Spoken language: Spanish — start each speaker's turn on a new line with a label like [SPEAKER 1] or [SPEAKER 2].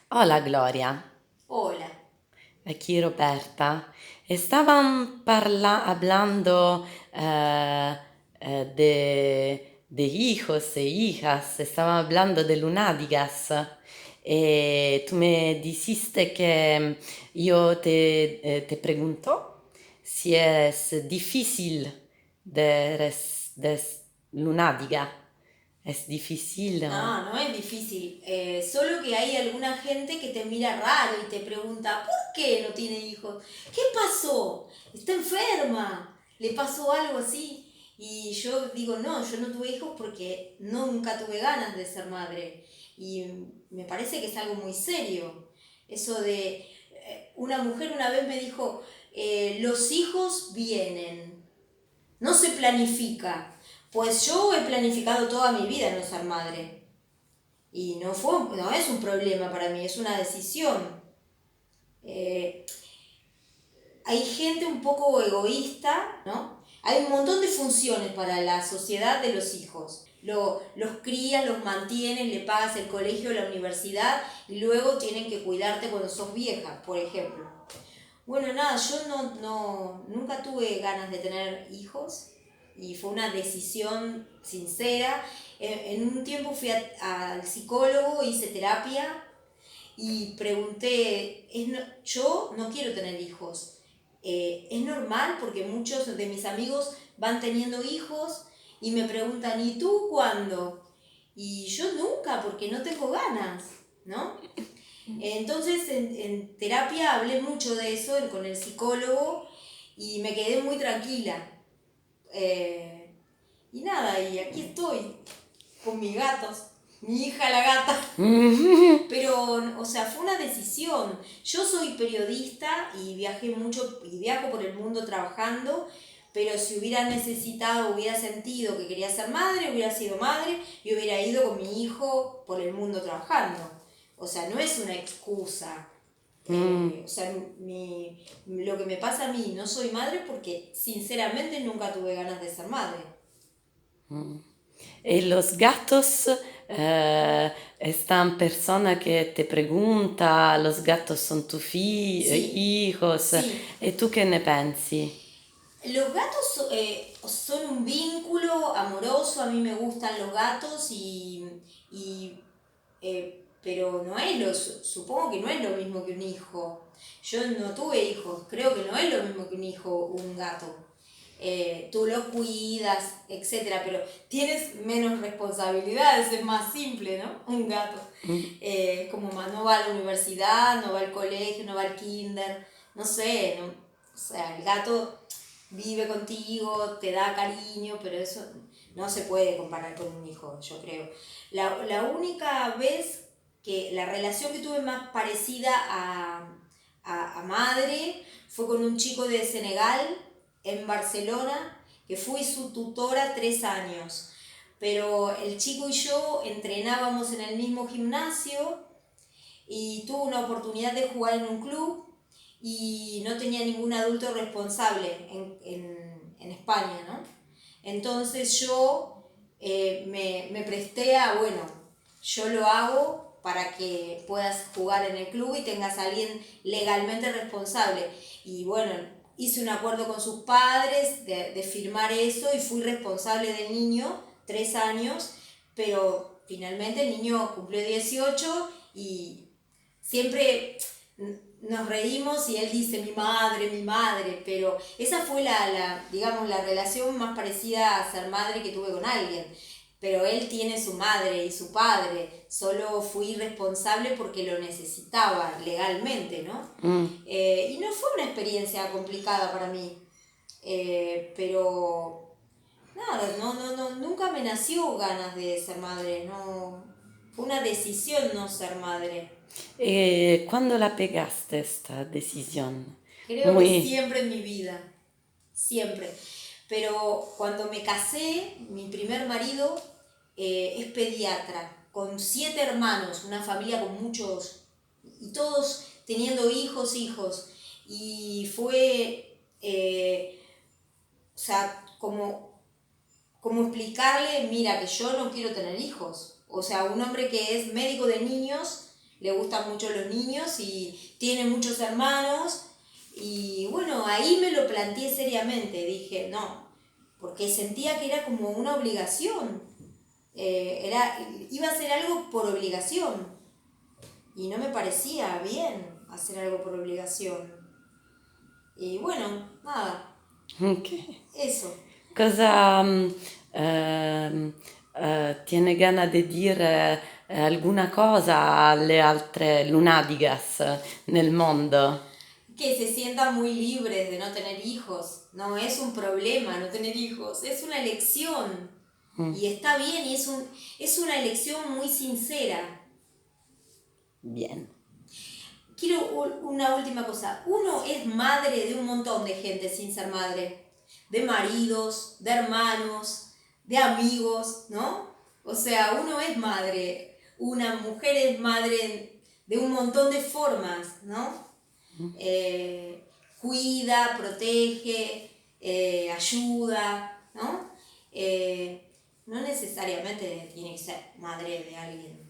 [SPEAKER 1] Hola Gloria,
[SPEAKER 2] Hola.
[SPEAKER 1] aquí Roberta. Estaban hablando de hijos e hijas, estaban hablando de lunáticas. Tú me dijiste que te pregunto si es difícil de lunática. Es difícil.
[SPEAKER 2] No, no es difícil. Solo que hay alguna gente que te mira raro y te pregunta, ¿por qué no tiene hijos? ¿Qué pasó? ¿Está enferma? ¿Le pasó algo así? Y yo digo, no, yo no tuve hijos porque nunca tuve ganas de ser madre. Y me parece que es algo muy serio. Eso de, una mujer una vez me dijo, los hijos vienen, no se planifica. Pues yo he planificado toda mi vida no ser madre. Y no es un problema para mí, es una decisión. Eh, Hay gente un poco egoísta, ¿no? Hay un montón de funciones para la sociedad de los hijos. Los crías, los mantienes, le pagas el colegio, la universidad y luego tienen que cuidarte cuando sos vieja, por ejemplo. Bueno, nada, yo nunca tuve ganas de tener hijos y fue una decisión sincera. En un tiempo fui al psicólogo, hice terapia y pregunté, yo no quiero tener hijos. Es normal porque muchos de mis amigos van teniendo hijos y me preguntan, ¿y tú cuándo? Y yo nunca, porque no tengo ganas, ¿no? Entonces en terapia hablé mucho de eso con el psicólogo y me quedé muy tranquila. Eh, y nada, y aquí estoy con mis gatos, mi hija la gata. Pero, o sea, fue una decisión. Yo soy periodista y viajé mucho y viajo por el mundo trabajando, pero si hubiera necesitado, hubiera sentido que quería ser madre, hubiera sido madre y hubiera ido con mi hijo por el mundo trabajando. O sea, no es una excusa. O sea, lo que me pasa a mí, no soy madre porque sinceramente nunca tuve ganas de ser madre.
[SPEAKER 1] Y los gatos están personas que te preguntan, los gatos son tus
[SPEAKER 2] Sí,
[SPEAKER 1] hijos,
[SPEAKER 2] sí.
[SPEAKER 1] ¿y tú qué ne pensi?
[SPEAKER 2] Los gatos son un vínculo amoroso, a mí me gustan los gatos pero no es supongo que no es lo mismo que un hijo. Yo no tuve hijos, creo que no es lo mismo que un hijo o un gato. Tú lo cuidas, etcétera, pero tienes menos responsabilidades, es más simple, ¿no? Un gato. Como más, no va a la universidad, no va al colegio, no va al kinder, no sé, no, o sea, el gato vive contigo, te da cariño, pero eso no se puede comparar con un hijo, yo creo. La única vez que la relación que tuve más parecida a madre fue con un chico de Senegal en Barcelona, que fui su tutora 3 años. Pero el chico y yo entrenábamos en el mismo gimnasio y tuve una oportunidad de jugar en un club y no tenía ningún adulto responsable en España, ¿no? Entonces yo me presté a, bueno, yo lo hago para que puedas jugar en el club y tengas a alguien legalmente responsable. Y bueno, hice un acuerdo con sus padres de firmar eso y fui responsable del niño 3 años, pero finalmente el niño cumplió 18 y siempre nos reímos y él dice mi madre, pero esa fue digamos, la relación más parecida a ser madre que tuve con alguien. Pero él tiene su madre y su padre, solo fui responsable porque lo necesitaba legalmente, ¿no? Y no fue una experiencia complicada para mí, pero nada, nunca me nació ganas de ser madre, no, fue una decisión no ser madre.
[SPEAKER 1] ¿Y cuándo la pegaste esta decisión?
[SPEAKER 2] Creo que
[SPEAKER 1] Muy...
[SPEAKER 2] siempre en mi vida, siempre. Pero cuando me casé, mi primer marido es pediatra, con 7 hermanos, una familia con muchos, y todos teniendo hijos. Y fue, o sea, como explicarle, mira, que yo no quiero tener hijos. O sea, un hombre que es médico de niños le gustan mucho los niños y tiene muchos hermanos. Y bueno, ahí me lo planteé seriamente, dije, no, porque sentía que era como una obligación, iba a hacer algo por obligación y no me parecía bien hacer algo por obligación. Y bueno, nada,
[SPEAKER 1] Ok.
[SPEAKER 2] eso.
[SPEAKER 1] Cosa tiene ganas di dire alguna cosa alle altre lunatigas nel mondo?
[SPEAKER 2] Que se sientan muy libres de no tener hijos. No es un problema no tener hijos, es una elección. Y está bien y es una elección muy sincera.
[SPEAKER 1] Bien.
[SPEAKER 2] Quiero una última cosa. Uno es madre de un montón de gente sin ser madre. De maridos, de hermanos, de amigos, ¿no? O sea, uno es madre. Una mujer es madre de un montón de formas, ¿no? Cuida, protege, ayuda, ¿no? No necesariamente tiene que ser madre de alguien